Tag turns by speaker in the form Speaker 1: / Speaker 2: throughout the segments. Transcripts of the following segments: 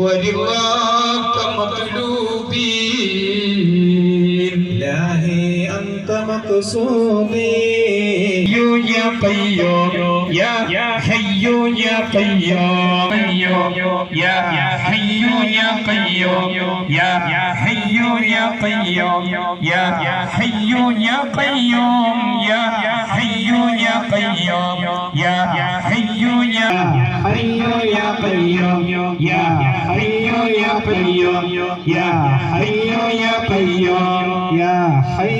Speaker 1: ورضاك مطلوبين
Speaker 2: إلهي أنت مقصودي
Speaker 1: يا قيوم يا حي يا قيوم يا حي يا قيوم يا حي يا قيوم يا حي يا قيوم يا حي يا قيوم يا حي يا حي يا قيوم يا حي يا قيوم يا حي يا قيوم يا حي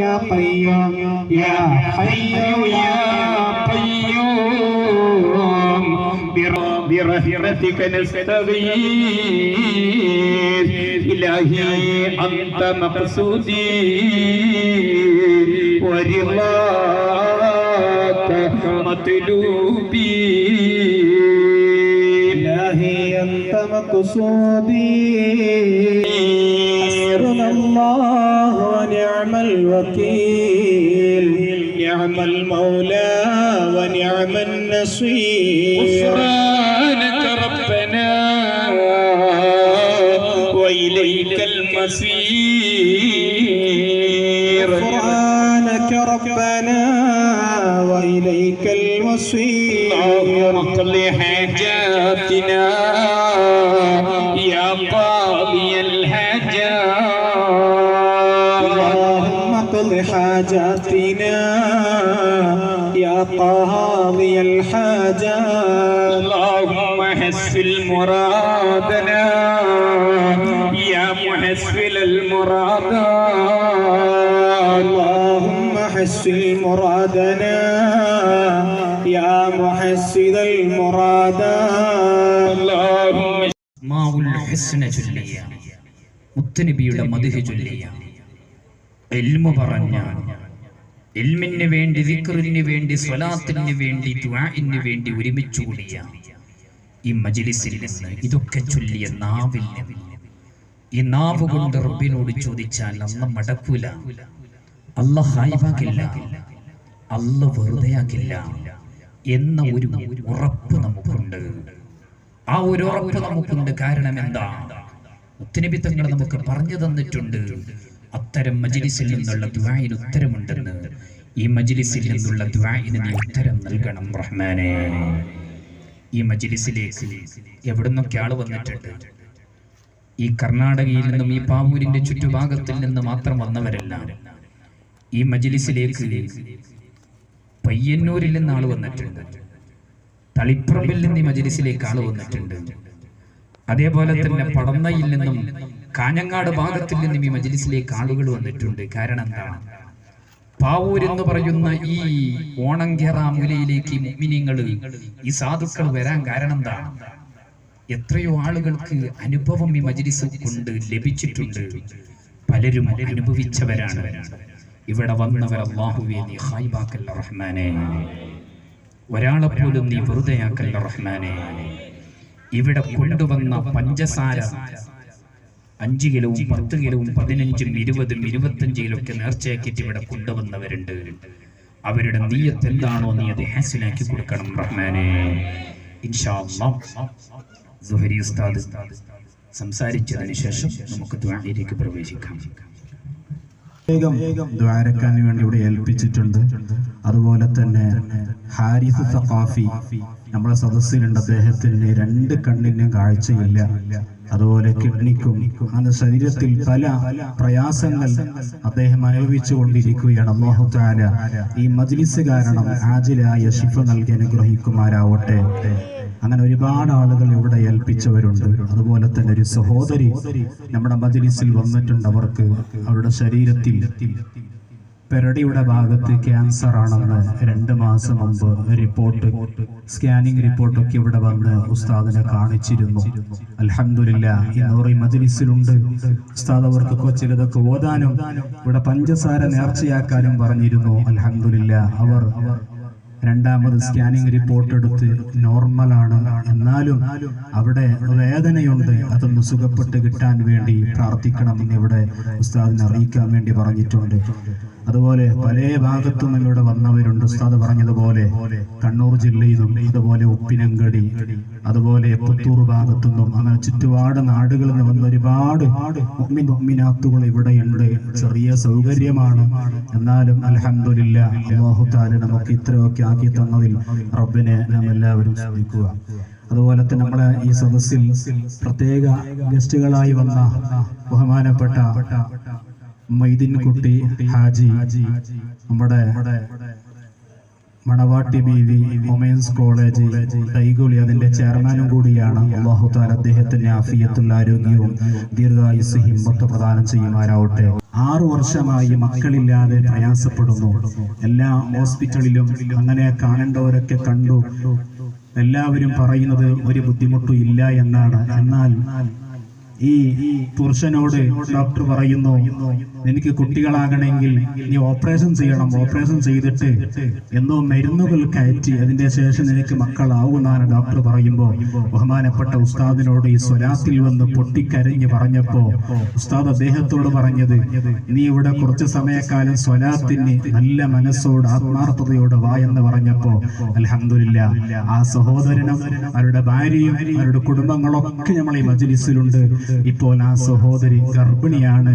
Speaker 1: يا قيوم يا حي يا قيوم برحمتك نستغيث إلهي أنت مقصودي ورضاك مطلوبي
Speaker 2: إلهي أنت مقصودي حسبنا الله ونعم الوكيل نعم المولى ونعم النصير
Speaker 1: غفرانك ربنا وإليك المصير
Speaker 2: غفرانك ربنا وإليك المصير
Speaker 1: اللهم اقض حاجاتنا يا قاضي الحاجات
Speaker 2: اللهم اقض حاجاتنا يا قاضي الحاجات
Speaker 1: اللهم حسن مرادنا يا محسن المرادات
Speaker 2: اللهم حسن مرادنا يا محسن المرادات
Speaker 1: اللهم
Speaker 3: മാവുൽ ഹുസ്ന ചൊല്ലിയ മുത്തുനബിയുടെ മദ്ഹ് ചൊല്ലിയ ഇൽമു പറഞ്ഞ ഇൽമിന് വേണ്ടി ദിക്റിന് വേണ്ടി സ്വലാത്തിന് വേണ്ടി ദുആഇന് വേണ്ടി ഒരുമിച്ച് കൂടിയ ഈ മജ്ലിസിൽ നിന്ന് ഇതൊക്കെ ചൊല്ലിയ നാവിൽ ഈ നാവ് കൊണ്ട് റബ്ബിനോട് ചോദിച്ചാൽ അല്ലാഹ് മടക്കൂല, അല്ലാഹ് ഹായിബാക്കില്ല, അല്ലാഹ് വെറുതെയാക്കില്ല എന്ന ഒരു ഉറപ്പ് നമുക്കുണ്ട്. ആ ഒരു ഉറപ്പ് നമുക്കുണ്ട്. കാരണം എന്താ? മുത്തുനബി തങ്ങൾ നമുക്ക് പറഞ്ഞു തന്നിട്ടുണ്ട്, അത്തരം മജ്ലിസിൽ നിന്നുള്ള ദുആഇന് ഉത്തരമുണ്ടെന്ന്. ഈ മജ്ലിസിൽ നിന്നുള്ള ദുആഇന് നീ ഉത്തരം നൽകണം റഹ്മാനേ. ഈ മജ്ലിസിലേക്ക് എവിടുന്നൊക്കെ ആള് വന്നിട്ടുണ്ട്. ഈ കർണാടകയിൽ നിന്നും ഈ പാവൂരിന്റെ ചുറ്റുഭാഗത്തിൽ നിന്ന് മാത്രം വന്നവരല്ല. ഈ മജ്ലിസിലേക്ക് പയ്യന്നൂരിൽ നിന്ന് ആള് വന്നിട്ടുണ്ട്, തളിപ്പറമ്പിൽ നിന്ന് ഈ മജ്ലിസിലേക്ക് ആള് വന്നിട്ടുണ്ട്. അതേപോലെ തന്നെ പടന്നയിൽ നിന്നും കാഞ്ഞങ്ങാട് ഭാഗത്തിൽ നിന്നും ഈ മജ്ലിസിലേക്ക് ആളുകൾ വന്നിട്ടുണ്ട്. കാരണം എന്താണ്? പാവൂർ എന്ന് പറയുന്ന ഈ ഓണങ്കേറ മൂലയിലേക്ക് ഈ മുഅ്മിനീങ്ങൾ, ഈ സാധുക്കൾ വരാൻ കാരണം എന്താണ്? എത്രയോ ആളുകൾക്ക് അനുഭവം ഈ മജ്ലിസ് കൊണ്ട് ലഭിച്ചിട്ടുണ്ട്. പലരും അനുഭവിച്ചവരാണ്. ഇവിടെ വന്നവർ അല്ലാഹുവേ നീ ഖൈബാക്കല്ല റഹ്മാനേ, ഒരാളെ പോലും നീ വെറുതെയാക്കല്ല റഹ്മാനേ. ഇവിടെ കൊണ്ടുവന്ന പഞ്ചസാര 5 കിലോവും 10 കിലോവും 15ഉം 20ഉം 25 കിലോക്കെ നേർച്ചയാക്കിയിട്ട് ഇവിടെ കൊണ്ടുവന്നവരുണ്ട്. അവരുടെ നിയ്യത്ത് എന്താണോ നീ അത് ഹാസിലാക്കി കൊടുക്കണം റഹ്മാനേ. ഇൻഷാ അല്ലാഹ് സുഹരി ഉസ്താദ് സംസാരിച്ചതിന് ശേഷം നമുക്ക് ദുആയിലേക്ക് പ്രവേശിക്കാം.
Speaker 4: ദ്വാരക്കാൻ വേണ്ടി ഇവിടെ ഏൽപ്പിച്ചിട്ടുണ്ട്. അതുപോലെ തന്നെ ഹാരിസ് സഖാഫി നമ്മുടെ സദസ്സിലുണ്ട്. അദ്ദേഹത്തിന് 2 കണ്ണിനും കാഴ്ചയില്ല, അതുപോലെ കിഡ്നിക്കും അങ്ങനെ ശരീരത്തിൽ പല പ്രയാസങ്ങൾ അദ്ദേഹം അനുഭവിച്ചു കൊണ്ടിരിക്കുകയാണ്. അല്ലാഹു തആല ഈ മജ്ലിസ് കാരണം ആജിലായ ശിഫ നൽകി അനുഗ്രഹിക്കുമാരാവട്ടെ. അങ്ങനെ ഒരുപാട് ആളുകൾ ഇവിടെ ഏൽപ്പിച്ചവരുണ്ട്. അതുപോലെ തന്നെ ഒരു സഹോദരി നമ്മുടെ മജ്ലിസിൽ വന്നിട്ടുണ്ട്. അവർക്ക് അവരുടെ ശരീരത്തിൽ പെരടിയുടെ ഭാഗത്ത് ക്യാൻസർ ആണെന്ന് 2 മാസം മുമ്പ് റിപ്പോർട്ട്, സ്കാനിങ് റിപ്പോർട്ടൊക്കെ ഇവിടെ വന്ന് ഉസ്താദിനെ കാണിച്ചിരുന്നു. അൽഹംദുലില്ലാഹ് ഇന്നോറി മജ്ലിസിലുണ്ട്. ഉസ്താദ് അവർക്ക് ചിലതൊക്കെ ഓതാനും ഇവിടെ പഞ്ചസാര നേർച്ചയാക്കാനും പറഞ്ഞിരുന്നു. അൽഹംദുലില്ലാഹ് അവർ 2ാമത് സ്കാനിങ് റിപ്പോർട്ട് എടുത്ത് നോർമലാണ്. എന്നാലും അവിടെ വേദനയുണ്ട്, അതൊന്ന് സുഖപ്പെട്ട് കിട്ടാൻ വേണ്ടി പ്രാർത്ഥിക്കണമെന്ന് ഇവിടെ ഉസ്താദിനെ അറിയിക്കാൻ വേണ്ടി പറഞ്ഞിട്ടുണ്ട്. അതുപോലെ പല ഭാഗത്തും ഇവിടെ വന്നവരുണ്ട്. ഉസ്താദ് പറഞ്ഞതുപോലെ കണ്ണൂർ ജില്ലയിൽ നിന്നും, അതുപോലെ ഉപ്പിനങ്കടി, അതുപോലെ പുത്തൂർ ഭാഗത്തു നിന്നും, അങ്ങനെ ചുറ്റുപാട് നാടുകളിൽ നിന്ന് വന്ന ഒരുപാട് മുഅ്മിനാത്തുകൾ ഇവിടെയുണ്ട്. ചെറിയ സൗകര്യമാണ്, എന്നാലും അൽഹംദുലില്ലാഹ് അല്ലാഹു തആല നമുക്ക് ഇത്രയൊക്കെ ആക്കി തന്നതിൽ റബ്ബിനെ നാം എല്ലാവരും സ്തുതിക്കുക. അതുപോലെ തന്നെ നമ്മളെ ഈ സദസ്സിൽ പ്രത്യേക ഗസ്റ്റുകളായി വന്ന ബഹുമാനപ്പെട്ട മൈദീൻ കുട്ടി ഹാജി, നമ്മുടെ മണവാട്ടി ബീവി വുമൻസ് കോളേജ് കൈകുളി, അതിന്റെ ചെയർമാനും കൂടിയാണ്. അല്ലാഹു തആല അദ്ദേഹത്തിന് ആഫിയത്തുള്ള ആരോഗ്യവും ദീർഘായുസ്സും ഹിമ്മത്ത് പ്രദാനം ചെയ്യുമാറാവട്ടെ. 6 വർഷമായി മക്കളില്ലാതെ പ്രയാസപ്പെടുന്നു. എല്ലാ ഹോസ്പിറ്റലിലും അങ്ങനെ കാണേണ്ടവരൊക്കെ കണ്ടു. എല്ലാവരും പറയുന്നത് ഒരു ബുദ്ധിമുട്ടും ഇല്ല എന്നാണ്. എന്നാൽ ഈ പുരുഷനോട് ഡോക്ടർ പറയുന്നു, എനിക്ക് കുട്ടികളാകണമെങ്കിൽ നീ ഓപ്പറേഷൻ ചെയ്യണം, ഓപ്പറേഷൻ ചെയ്തിട്ട് എന്തോ മരുന്നുകൾ കയറ്റി അതിന്റെ ശേഷം നിനക്ക് മക്കളാവുമെന്നാണ് ഡോക്ടർ പറയുമ്പോൾ, ബഹുമാനപ്പെട്ട ഉസ്താദിനോട് ഈ സ്വലാത്തിൽ വന്ന് പൊട്ടിക്കരഞ്ഞ് പറഞ്ഞപ്പോ ഉസ്താദ് അദ്ദേഹത്തോട് പറഞ്ഞത്, നീ ഇവിടെ കുറച്ച് സമയക്കാലം സ്വലാത്തിന് നല്ല മനസ്സോട് ആത്മാർത്ഥതയോട് വാ എന്ന് പറഞ്ഞപ്പോ അൽഹംദുലില്ലാഹ് ആ സഹോദരനും അവരുടെ ഭാര്യയും അവരുടെ കുടുംബങ്ങളൊക്കെ നമ്മൾ ഈ മജ്ലിസിലുണ്ട്. ഇപ്പോൾ ആ സഹോദരി ഗർഭിണിയാണ്.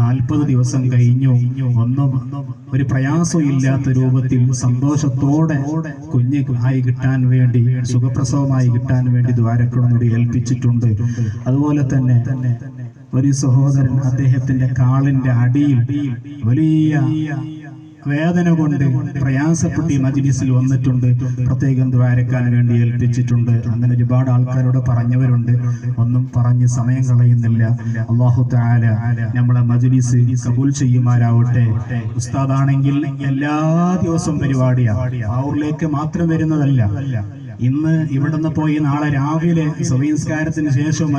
Speaker 4: 40 ദിവസം കഴിഞ്ഞു. ഒന്നും ഒരു പ്രയാസവും ഇല്ലാത്ത രൂപത്തിൽ സന്തോഷത്തോടെ കുഞ്ഞ് ആയി കിട്ടാൻ വേണ്ടി, സുഖപ്രസവമായി കിട്ടാൻ വേണ്ടി ദ്വാരക്കളോട് ഏൽപ്പിച്ചിട്ടുണ്ട്. അതുപോലെ തന്നെ ഒരു സഹോദരൻ അദ്ദേഹത്തിന്റെ കാലിന്റെ അടിയിൽ വലിയ വേദന കൊണ്ട് പ്രയാസപ്പെട്ട് ഈ മജ്ലിസിൽ വന്നിട്ടുണ്ട്. പ്രത്യേകം ദ്വാരക്കാൻ വേണ്ടി ഏൽപ്പിച്ചിട്ടുണ്ട്. അങ്ങനെ ഒരുപാട് ആൾക്കാരോട് പറഞ്ഞവരുണ്ട്. ഒന്നും പറഞ്ഞ് സമയം കളയുന്നില്ല. അല്ലാഹു തആല നമ്മളെ മജ്ലിസ് കബൂൽ ചെയ്യുമാറാവട്ടെ. ഉസ്താദാണെങ്കിൽ എല്ലാ ദിവസവും പരിപാടിയാണ്, ആവൂരിലേക്ക് മാത്രം വരുന്നതല്ല. ഇന്ന് ഇവിടുന്ന് പോയി നാളെ രാവിലെ സുബഹി നിസ്കാരത്തിന് ശേഷം